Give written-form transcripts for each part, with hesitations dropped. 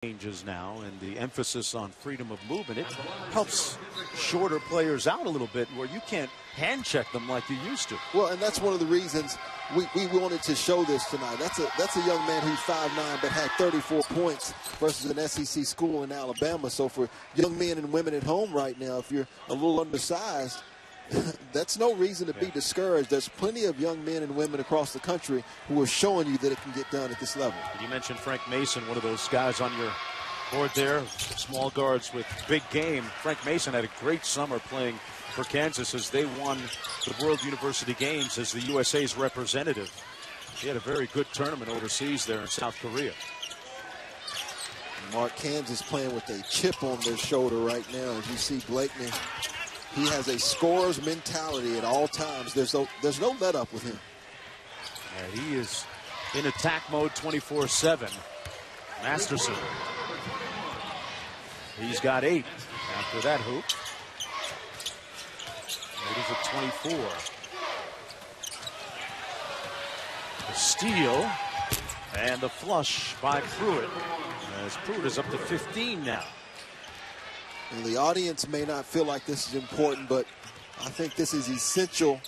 changes now and the emphasis on freedom of movement, it helps shorter players out a little bit where you can't hand check them like you used to. Well, and that's one of the reasons we wanted to show this tonight. That's a young man who's 5'9", but had 34 points versus an SEC school in Alabama. So for young men and women at home right now, if you're a little undersized, that's no reason to be discouraged. There's plenty of young men and women across the country who are showing you that it can get done at this level. You mentioned Frank Mason, one of those guys on your board there, small guards with big game. Frank Mason had a great summer playing for Kansas as they won the World University Games as the USA's representative. He had a very good tournament overseas there in South Korea. Mark Kansas playing with a chip on their shoulder right now. As you see Blakeney, he has a scorer's mentality at all times. There's no let up with him. Yeah, he is in attack mode 24/7. Masterson. He's got 8 after that hoop. It is at 24. The steal and the flush by Pruitt. As Pruitt is up to 15 now. And the audience may not feel like this is important, but I think this is essential,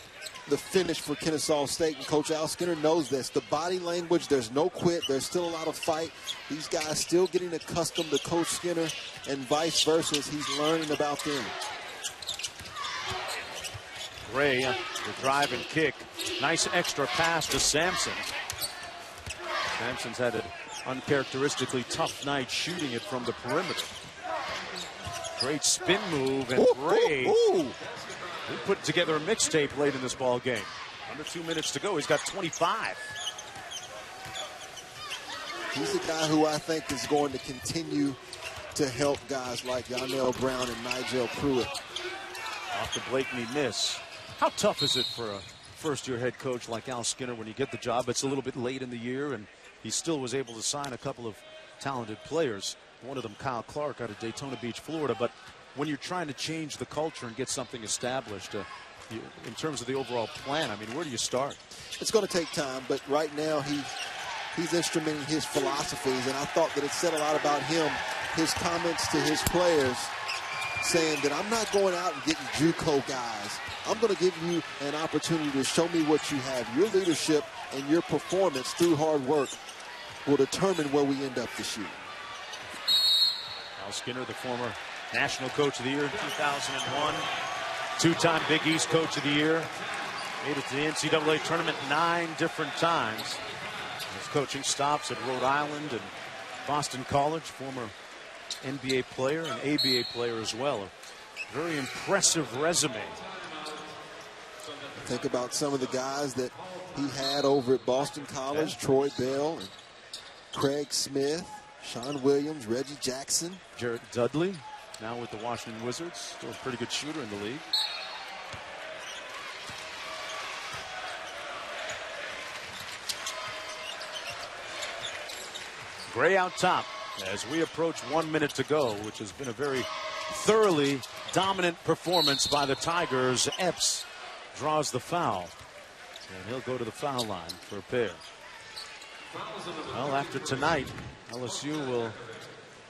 the finish for Kennesaw State. And Coach Al Skinner knows this. The body language, there's no quit. There's still a lot of fight. These guys still getting accustomed to Coach Skinner and vice versa as he's learning about them. Gray, the drive and kick. Nice extra pass to Sampson. Sampson's had an uncharacteristically tough night shooting it from the perimeter. Great spin move, and Gray he put together a mixtape late in this ball game. Under 2 minutes to go, he's got 25. He's a guy who I think is going to continue to help guys like Yonnell Brown and Nigel Pruitt. Off the Blakeney miss. How tough is it for a first-year head coach like Al Skinner when you get the job? It's a little bit late in the year, and he still was able to sign a couple of talented players. One of them, Kyle Clark, out of Daytona Beach, Florida. But when you're trying to change the culture and get something established, in terms of the overall plan, I mean, where do you start? It's going to take time, but right now he's instrumenting his philosophies, and I thought that it said a lot about him, his comments to his players, saying that I'm not going out and getting JUCO guys. I'm going to give you an opportunity to show me what you have. Your leadership and your performance through hard work will determine where we end up this year. Al Skinner, the former National Coach of the Year in 2001, two-time Big East Coach of the Year, made it to the NCAA tournament 9 different times. His coaching stops at Rhode Island and Boston College, former NBA player and ABA player as well. A very impressive resume. Think about some of the guys that he had over at Boston College, Troy Bell, and Craig Smith, Sean Williams, Reggie Jackson. Jarrett Dudley, now with the Washington Wizards, still a pretty good shooter in the league. Gray out top as we approach 1 minute to go, which has been a very thoroughly dominant performance by the Tigers. Epps draws the foul, and he'll go to the foul line for a pair. Well, after tonight, LSU will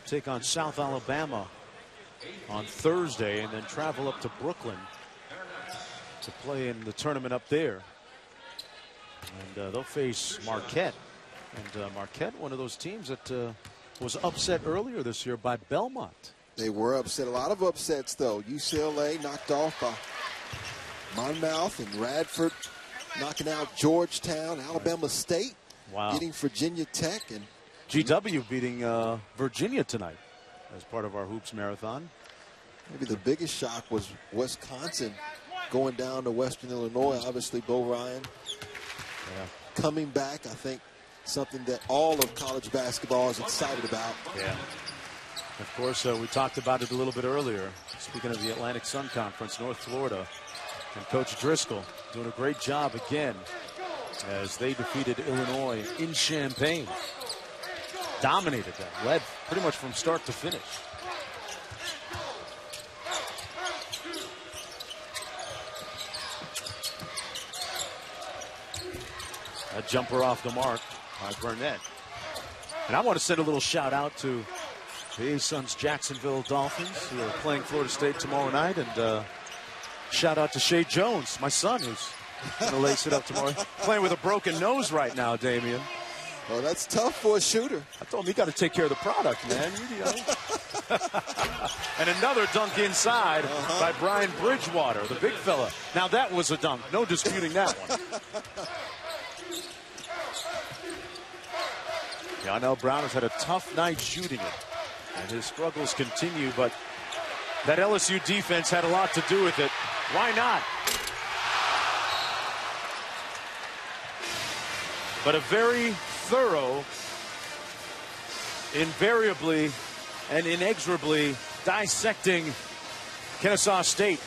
take on South Alabama on Thursday and then travel up to Brooklyn to play in the tournament up there. And they'll face Marquette. And Marquette, one of those teams that was upset earlier this year by Belmont. They were upset. A lot of upsets, though. UCLA knocked off by Monmouth, and Radford knocking out Georgetown. Alabama State getting Virginia Tech, and GW beating Virginia tonight as part of our Hoops Marathon. Maybe the biggest shock was Wisconsin going down to Western Illinois. Obviously, Bo Ryan coming back. I think something that all of college basketball is excited about. Yeah. Of course, we talked about it a little bit earlier. Speaking of the Atlantic Sun Conference, North Florida, and Coach Driscoll doing a great job again as they defeated Illinois in Champaign. Dominated them, led pretty much from start to finish. A jumper off the mark by Burnett. And I want to send a little shout out to the Suns Jacksonville Dolphins, who are playing Florida State tomorrow night. And shout out to Shea Jones, my son, who's going to lace it up tomorrow. Playing with a broken nose right now, Damian. Well, that's tough for a shooter. I told him you got to take care of the product, man. You know. And another dunk inside by Brian Bridgewater, the big fella. Now that was a dunk. No disputing that one. Yannel Brown has had a tough night shooting it, and his struggles continue, but that LSU defense had a lot to do with it. Why not? But a very thorough, invariably and inexorably dissecting Kennesaw State.